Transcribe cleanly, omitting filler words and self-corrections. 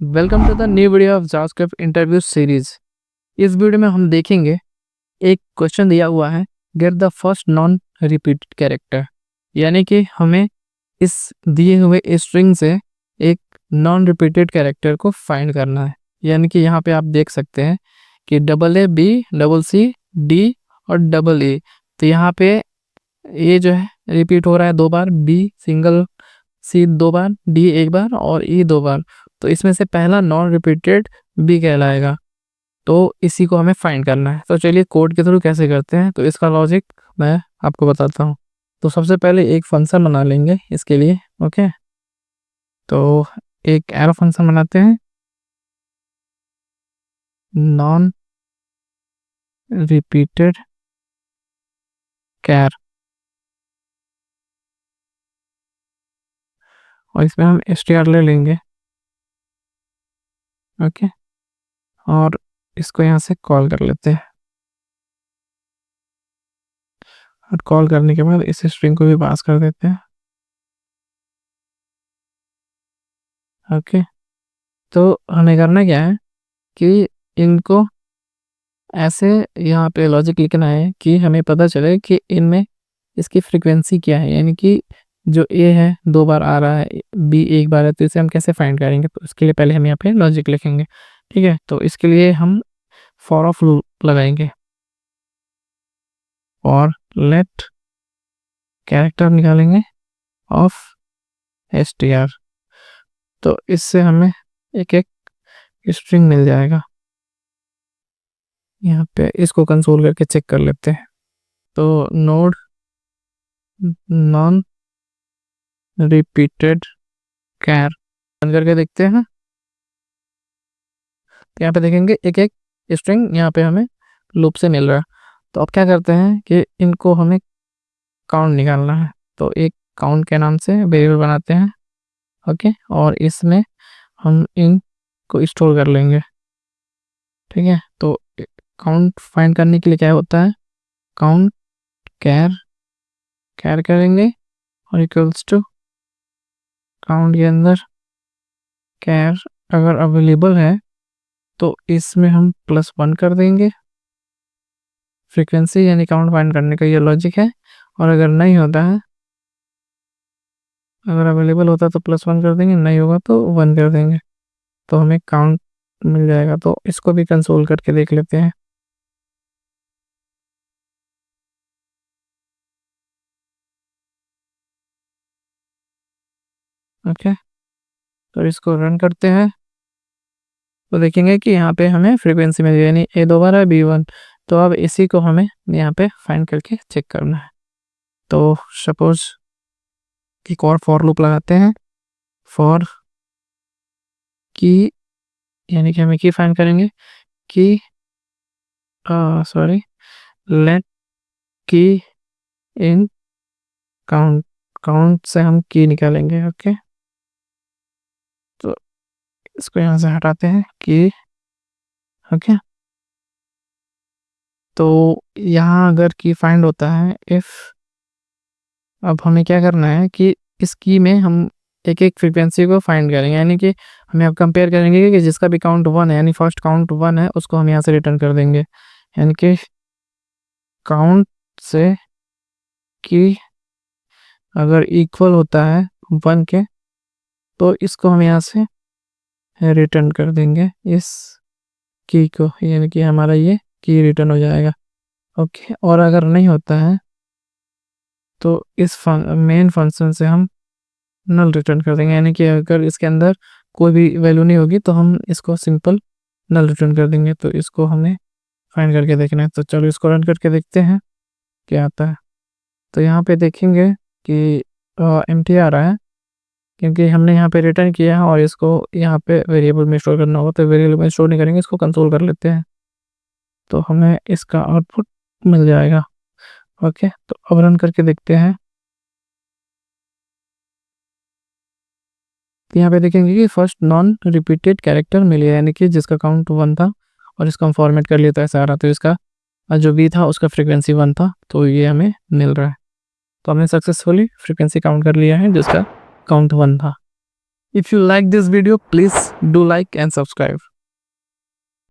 Welcome to the new video of JavaScript interview series. इस video में हम देखेंगे एक क्वेश्चन दिया हुआ है, get the first non repeated character. यानी कि हमें इस दिए हुए स्ट्रिंग से एक नॉन रिपीटेड कैरेक्टर को फाइंड करना है। यानी कि यहाँ पे आप देख सकते हैं कि AA, BCC, D और AA। तो यहाँ पे ए जो है रिपीट हो रहा है 2 बार, बी सिंगल, सी 2 बार, डी 1 बार और ई 2 बार। तो इसमें से पहला नॉन रिपीटेड बी कहलाएगा। तो इसी को हमें फाइंड करना है। तो चलिए कोड के थ्रू कैसे करते हैं, तो इसका लॉजिक मैं आपको बताता हूँ। तो सबसे पहले एक फंक्शन बना लेंगे इसके लिए। ओके, तो एक एरो फंक्शन बनाते हैं, नॉन रिपीटेड कैर, और इसमें हम str ले लेंगे। ओके, और इसको यहाँ से कॉल कर लेते हैं। और कॉल करने के बाद इस स्ट्रिंग को भी पास कर देते हैं। ओके, तो हमें करना क्या है कि इनको ऐसे यहाँ पे लॉजिक लिखना है कि हमें पता चले कि इनमें इसकी फ्रीक्वेंसी क्या है। यानी कि जो ए है 2 बार आ रहा है, बी 1 बार है, तो इसे हम कैसे फाइंड करेंगे। तो इसके लिए पहले हम यहाँ पे लॉजिक लिखेंगे। ठीक है, तो इसके लिए हम फॉर ऑफ लूप लगाएंगे और लेट कैरेक्टर निकालेंगे ऑफ str। तो इससे हमें एक एक स्ट्रिंग मिल जाएगा। यहाँ पे इसको कंसोल करके चेक कर लेते हैं। तो नोड नॉन रिपीटेड कैर बन करके देखते हैं। तो यहाँ पे देखेंगे एक एक स्ट्रिंग यहाँ पे हमें लूप से मिल रहा है। तो अब क्या करते हैं कि इनको हमें काउंट निकालना है। तो एक काउंट के नाम से वेरिएबल बनाते हैं। ओके, और इसमें हम इनको स्टोर कर लेंगे। ठीक है, तो काउंट फाइंड करने के लिए क्या होता है, काउंट कैर कैर करेंगे और इक्वल्स टू काउंट के अंदर कैर अगर अवेलेबल है तो इसमें हम +1 कर देंगे। फ्रीक्वेंसी यानी काउंट फाइंड करने का ये लॉजिक है। और अगर नहीं होता है, अगर अवेलेबल होता है तो +1 कर देंगे, नहीं होगा तो 1 कर देंगे। तो हमें काउंट मिल जाएगा। तो इसको भी कंसोल करके देख लेते हैं। ओके, तो इसको रन करते हैं तो देखेंगे कि यहाँ पे हमें फ्रीक्वेंसी मिल गई, यानी ए 2 बार है, B1। तो अब इसी को हमें यहाँ पे फाइंड करके चेक करना है। तो सपोज एक और फॉर लूप लगाते हैं, फॉर की, यानी कि हमें की फाइंड करेंगे कि सॉरी लेट की इन काउंट, काउंट से हम की निकालेंगे। ओके, तो इसको यहाँ से हटाते हैं की। ओके, तो यहाँ अगर की फाइंड होता है इफ, अब हमें क्या करना है कि इस की में हम एक एक फ्रीक्वेंसी को फाइंड करेंगे। यानी कि हमें अब कंपेयर करेंगे कि जिसका भी काउंट 1 है, यानी फर्स्ट काउंट 1 है, उसको हम यहाँ से रिटर्न कर देंगे। यानी कि काउंट से की अगर इक्वल होता है 1 के, तो इसको हम यहाँ से रिटर्न कर देंगे इस की को। यानी कि हमारा ये की रिटर्न हो जाएगा। ओके, और अगर नहीं होता है तो इस मेन फंक्शन से हम नल रिटर्न कर देंगे। यानी कि अगर इसके अंदर कोई भी वैल्यू नहीं होगी तो हम इसको सिंपल नल रिटर्न कर देंगे। तो इसको हमें फाइंड करके देखना है। तो चलो इसको रन करके देखते हैं क्या आता है। तो यहाँ पे देखेंगे कि एम्प्टी आ रहा है, क्योंकि हमने यहाँ पे रिटर्न किया है और इसको यहाँ पे वेरिएबल में स्टोर करना होगा। तो वेरिएबल में स्टोर नहीं करेंगे, इसको कंसोल कर लेते हैं। तो हमें इसका आउटपुट मिल जाएगा। ओके, तो अब रन करके देखते हैं। तो यहाँ पे देखेंगे कि फर्स्ट नॉन रिपीटेड कैरेक्टर मिल गया, यानी कि जिसका काउंट 1 था और इसको हम फॉर्मेट कर लिया तो ऐसा आ रहा। तो इसका जो बी था उसका फ्रीक्वेंसी 1 था, तो ये हमें मिल रहा है। तो हमने सक्सेसफुली फ्रीक्वेंसी काउंट कर लिया है जिसका काउंट 1 था। If you like this video, please do like and subscribe.